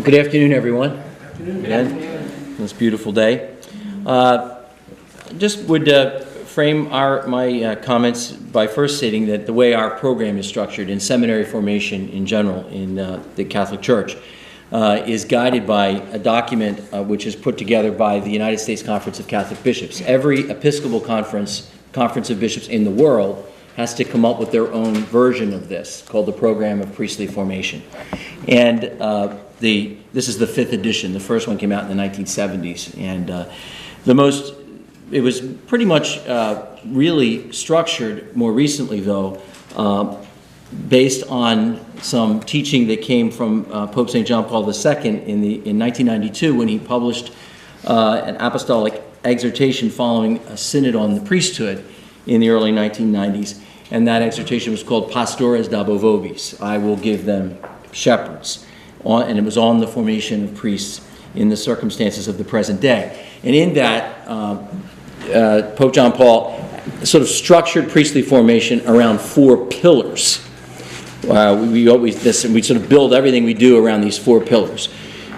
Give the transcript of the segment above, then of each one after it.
Well, good afternoon, everyone. Again, this beautiful day. Just would frame my comments by first stating that the way our program is structured in seminary formation in general in the Catholic Church is guided by a document which is put together by the United States Conference of Catholic Bishops. Every Episcopal conference of bishops in the world has to come up with their own version of this, called the Program of Priestly Formation. And this is the 5th edition. The first one came out in the 1970s. And it was pretty much really structured more recently, though, based on some teaching that came from Pope St. John Paul II in 1992 when he published an apostolic exhortation following a synod on the priesthood in the early 1990s. And that exhortation was called Pastores Dabo Vobis, I will give them shepherds. And it was on the formation of priests in the circumstances of the present day. And in that, Pope John Paul sort of structured priestly formation around 4 pillars. We sort of build everything we do around these 4 pillars: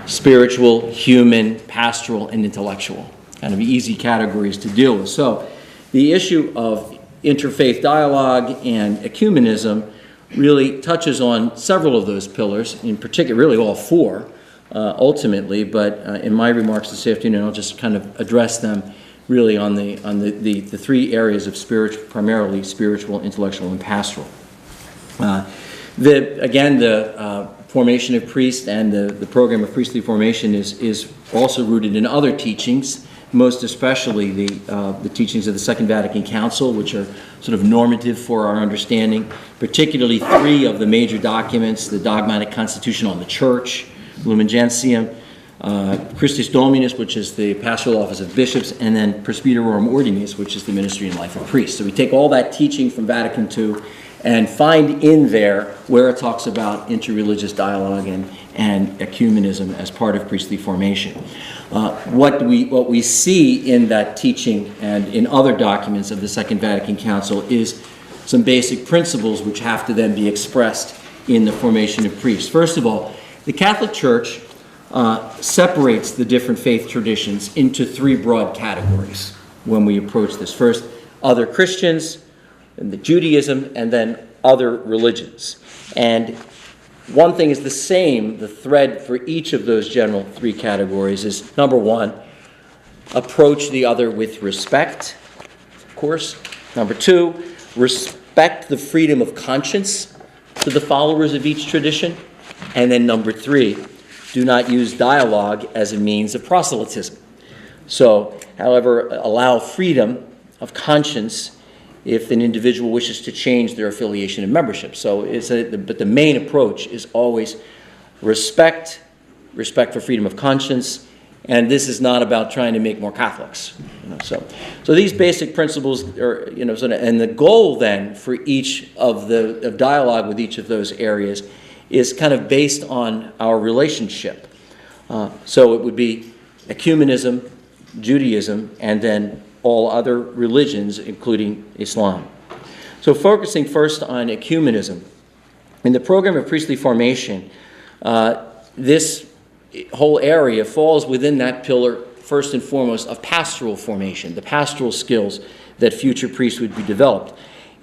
spiritual, human, pastoral, and intellectual. Kind of easy categories to deal with. So the issue of interfaith dialogue and ecumenism really touches on several of those pillars, in particular, really all 4, ultimately. But in my remarks this afternoon, I'll just kind of address them really on the 3 areas of primarily spiritual, intellectual, and pastoral. The formation of priests and the program of priestly formation is also rooted in other teachings, most especially the teachings of the Second Vatican Council, which are sort of normative for our understanding, particularly 3 of the major documents: the Dogmatic Constitution on the Church, Lumen Gentium, Christus Dominus, which is the pastoral office of bishops, and then Presbyterorum Ordinis, which is the ministry and life of priests. So we take all that teaching from Vatican II and find in there where it talks about interreligious dialogue and ecumenism as part of priestly formation. What we see in that teaching and in other documents of the Second Vatican Council is some basic principles which have to then be expressed in the formation of priests. First of all, the Catholic Church separates the different faith traditions into 3 broad categories when we approach this. First, other Christians, and the Judaism, and then other religions. And one thing is the same, the thread for each of those general 3 categories is, number 1, approach the other with respect, of course. Number 2, respect the freedom of conscience to the followers of each tradition. And then number 3, do not use dialogue as a means of proselytism. So, however, allow freedom of conscience if an individual wishes to change their affiliation and membership. So, but the main approach is always respect for freedom of conscience, and this is not about trying to make more Catholics. So these basic principles are, and the goal then for each of dialogue with each of those areas is kind of based on our relationship. So it would be ecumenism, Judaism, and then all other religions, including Islam. So focusing first on ecumenism. In the program of priestly formation, this whole area falls within that pillar, first and foremost, of pastoral formation, the pastoral skills that future priests would be developed.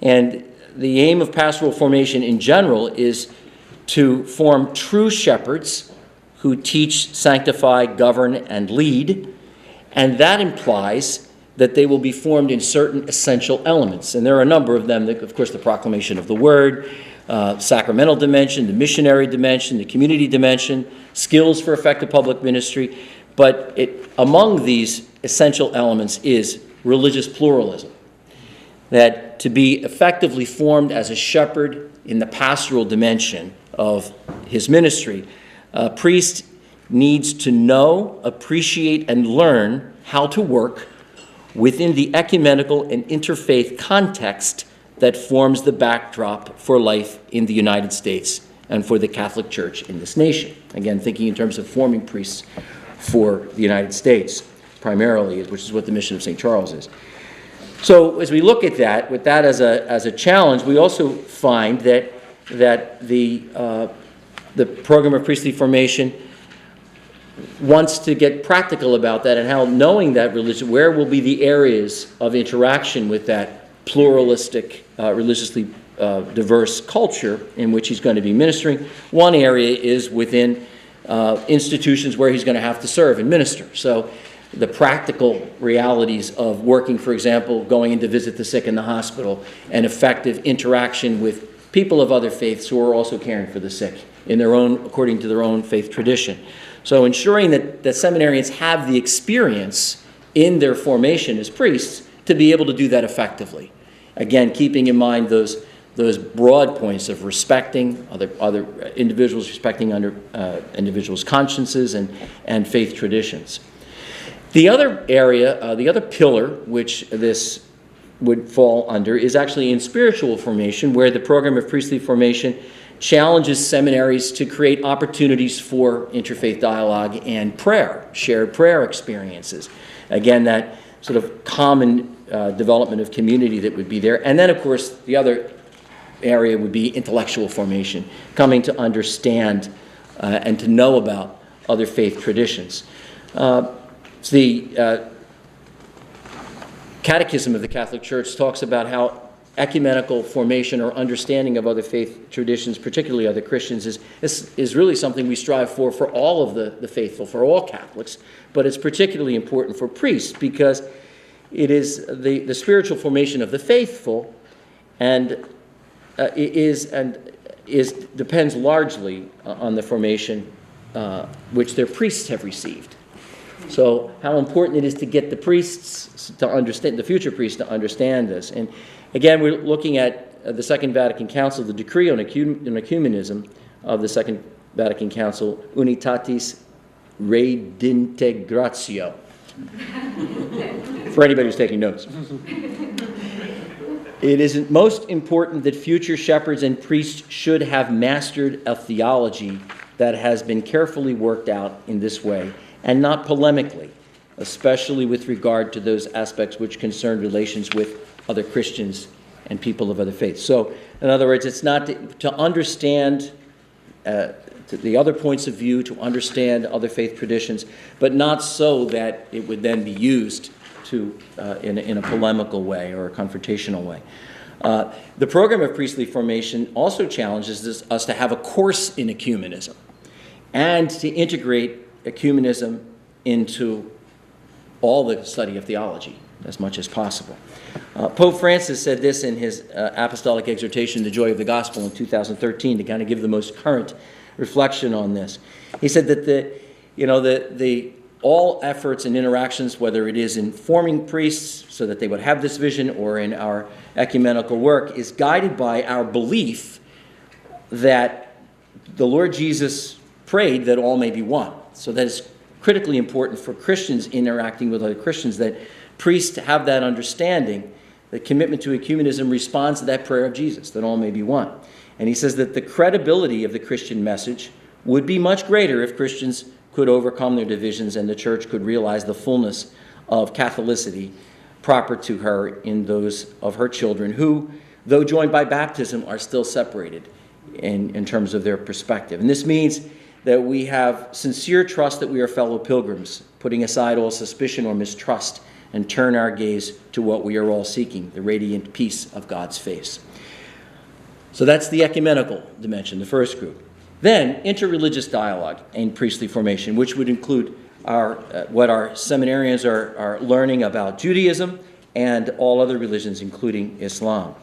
And the aim of pastoral formation in general is to form true shepherds who teach, sanctify, govern, and lead. And that implies that they will be formed in certain essential elements. And there are a number of them, of course, the proclamation of the word, sacramental dimension, the missionary dimension, the community dimension, skills for effective public ministry. But among these essential elements is religious pluralism. That to be effectively formed as a shepherd in the pastoral dimension of his ministry, a priest needs to know, appreciate, and learn how to work within the ecumenical and interfaith context that forms the backdrop for life in the United States and for the Catholic Church in this nation. Again, thinking in terms of forming priests for the United States, primarily, which is what the mission of St. Charles is. So as we look at that, with that as a challenge, we also find that the program of priestly formation wants to get practical about that and how knowing that religion, where will be the areas of interaction with that pluralistic, religiously diverse culture in which he's going to be ministering. One area is within institutions where he's going to have to serve and minister. So the practical realities of working, for example, going in to visit the sick in the hospital, and effective interaction with people of other faiths who are also caring for the sick in their own, according to their own faith tradition. So ensuring that seminarians have the experience in their formation as priests to be able to do that effectively. Again, keeping in mind those broad points of respecting other individuals, respecting other individuals' consciences and faith traditions. The other area, the other pillar which this would fall under is actually in spiritual formation, where the program of priestly formation challenges seminaries to create opportunities for interfaith dialogue and prayer, shared prayer experiences. Again, that sort of common development of community that would be there. And then, of course, the other area would be intellectual formation, coming to understand and to know about other faith traditions. The Catechism of the Catholic Church talks about how ecumenical formation or understanding of other faith traditions, particularly other Christians, is really something we strive for all of the faithful, for all Catholics, but it's particularly important for priests because it is the spiritual formation of the faithful and depends largely on the formation which their priests have received. So how important it is to get the priests to understand, the future priests to understand this. And again, we're looking at the Second Vatican Council, the decree on ecumenism of the Second Vatican Council, Unitatis Redintegratio, for anybody who's taking notes. It is most important that future shepherds and priests should have mastered a theology that has been carefully worked out in this way, and not polemically, especially with regard to those aspects which concern relations with other Christians and people of other faiths. So, in other words, it's not to understand the other points of view, to understand other faith traditions, but not so that it would then be used in a polemical way or a confrontational way. The program of priestly formation also challenges us to have a course in ecumenism and to integrate ecumenism into all the study of theology as much as possible. Pope Francis said this in his apostolic exhortation, The Joy of the Gospel, in 2013, to kind of give the most current reflection on this. He said that all efforts and interactions, whether it is in forming priests so that they would have this vision or in our ecumenical work, is guided by our belief that the Lord Jesus prayed that all may be one. So that is critically important for Christians interacting with other Christians, that priests have that understanding. The commitment to ecumenism responds to that prayer of Jesus, that all may be one. And he says that the credibility of the Christian message would be much greater if Christians could overcome their divisions and the church could realize the fullness of Catholicity proper to her in those of her children who, though joined by baptism, are still separated in terms of their perspective. And this means that we have sincere trust that we are fellow pilgrims, putting aside all suspicion or mistrust, and turn our gaze to what we are all seeking, the radiant peace of God's face. So that's the ecumenical dimension, the first group. Then, interreligious dialogue and priestly formation, which would include what our seminarians are learning about Judaism and all other religions, including Islam.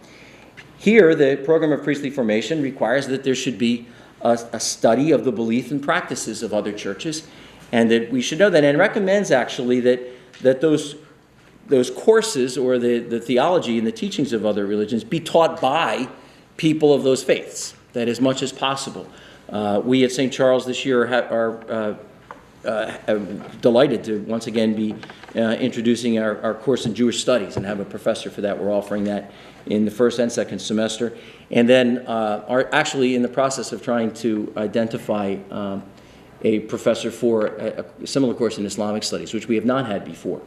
Here, the program of priestly formation requires that there should be a study of the belief and practices of other churches, and that we should know that, and recommends actually that those courses or the theology and the teachings of other religions be taught by people of those faiths, that as much as possible. We at St. Charles this year are delighted to once again be introducing our course in Jewish Studies and have a professor for that. We're offering that in the first and second semester. And then are actually in the process of trying to identify a professor for a similar course in Islamic Studies, which we have not had before.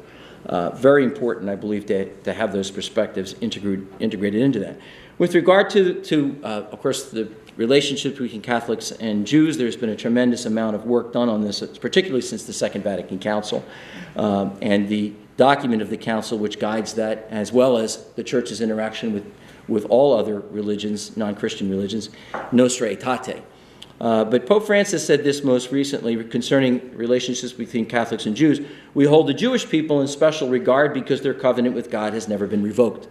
Very important, I believe, to have those perspectives integrated into that. With regard to of course, the relationships between Catholics and Jews. There's been a tremendous amount of work done on this, particularly since the Second Vatican Council, and the document of the Council which guides that, as well as the Church's interaction with all other religions, non-Christian religions, Nostra Aetate. But Pope Francis said this most recently concerning relationships between Catholics and Jews. We hold the Jewish people in special regard because their covenant with God has never been revoked.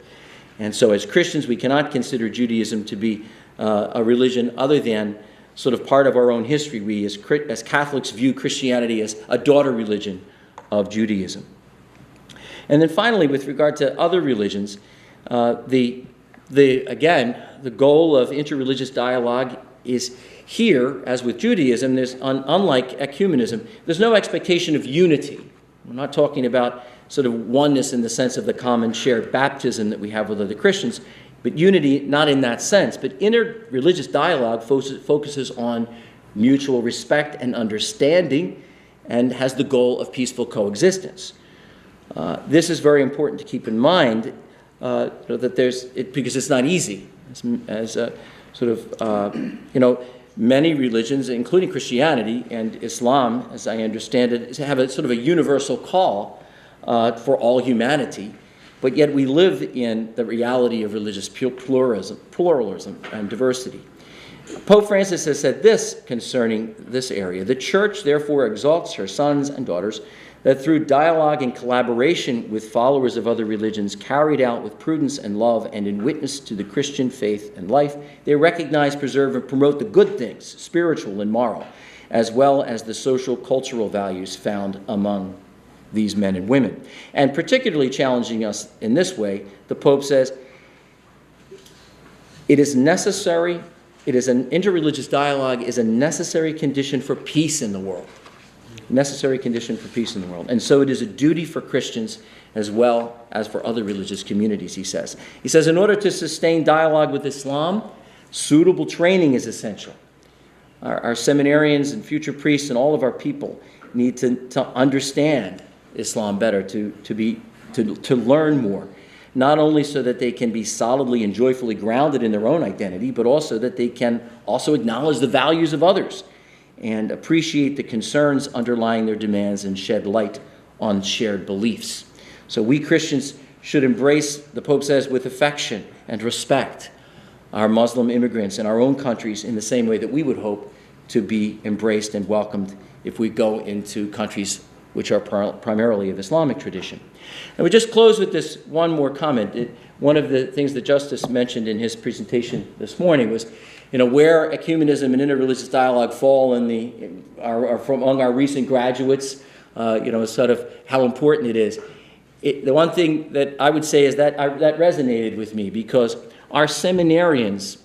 And so as Christians, we cannot consider Judaism to be a religion other than sort of part of our own history. We as Catholics view Christianity as a daughter religion of Judaism. And then finally, with regard to other religions, again, the goal of interreligious dialogue is here, as with Judaism, unlike ecumenism, there's no expectation of unity. We're not talking about sort of oneness in the sense of the common shared baptism that we have with other Christians, but unity not in that sense. But interreligious dialogue focuses on mutual respect and understanding and has the goal of peaceful coexistence. This is very important to keep in mind because it's not easy. Many religions, including Christianity and Islam, as I understand it, have a sort of a universal call for all humanity, but yet we live in the reality of religious pluralism and diversity. Pope Francis has said this concerning this area: the Church therefore exalts her sons and daughters that through dialogue and collaboration with followers of other religions carried out with prudence and love and in witness to the Christian faith and life, they recognize, preserve, and promote the good things, spiritual and moral, as well as the social, cultural values found among these men and women. And particularly challenging us in this way, the Pope says, it is necessary, interreligious dialogue is a necessary condition for peace in the world. Necessary condition for peace in the world. And so it is a duty for Christians as well as for other religious communities, he says. He says, in order to sustain dialogue with Islam, suitable training is essential. Our seminarians and future priests and all of our people need to understand Islam better, to learn more, not only so that they can be solidly and joyfully grounded in their own identity, but also that they can also acknowledge the values of others and appreciate the concerns underlying their demands and shed light on shared beliefs. So we Christians should embrace, the Pope says, with affection and respect our Muslim immigrants in our own countries in the same way that we would hope to be embraced and welcomed if we go into countries which are primarily of Islamic tradition. And we just close with this one more comment. One of the things that Justice mentioned in his presentation this morning was, where ecumenism and interreligious dialogue fall among our recent graduates, sort of how important it is. The one thing that I would say is that that resonated with me, because our seminarians,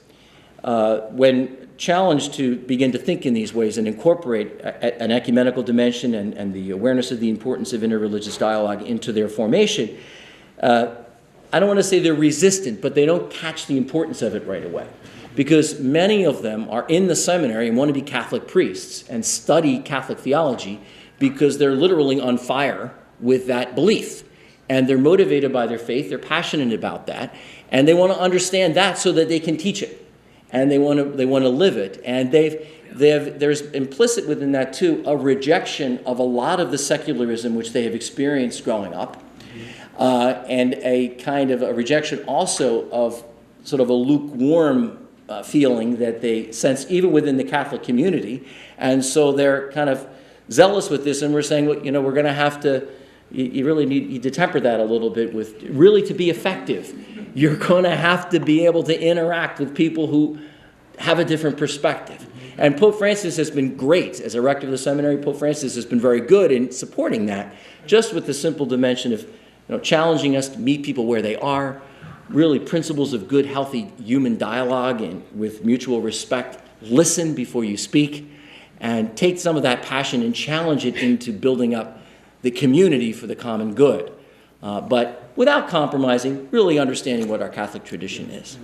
when challenged to begin to think in these ways and incorporate an ecumenical dimension and the awareness of the importance of interreligious dialogue into their formation, I don't want to say they're resistant, but they don't catch the importance of it right away. Because many of them are in the seminary and want to be Catholic priests and study Catholic theology because they're literally on fire with that belief. And they're motivated by their faith, they're passionate about that, and they want to understand that so that they can teach it. And they want to live it. And there's implicit within that, too, a rejection of a lot of the secularism which they have experienced growing up, and a kind of a rejection also of sort of a lukewarm feeling that they sense even within the Catholic community. And so they're kind of zealous with this, and we're saying, well, we're going to have to, you really need to temper that a little bit with, really to be effective, you're going to have to be able to interact with people who have a different perspective. And Pope Francis has been great. As a rector of the seminary, Pope Francis has been very good in supporting that, just with the simple dimension of challenging us to meet people where they are, really principles of good, healthy human dialogue and with mutual respect. Listen before you speak, and take some of that passion and challenge it into building up the community for the common good. But without compromising, really understanding what our Catholic tradition is.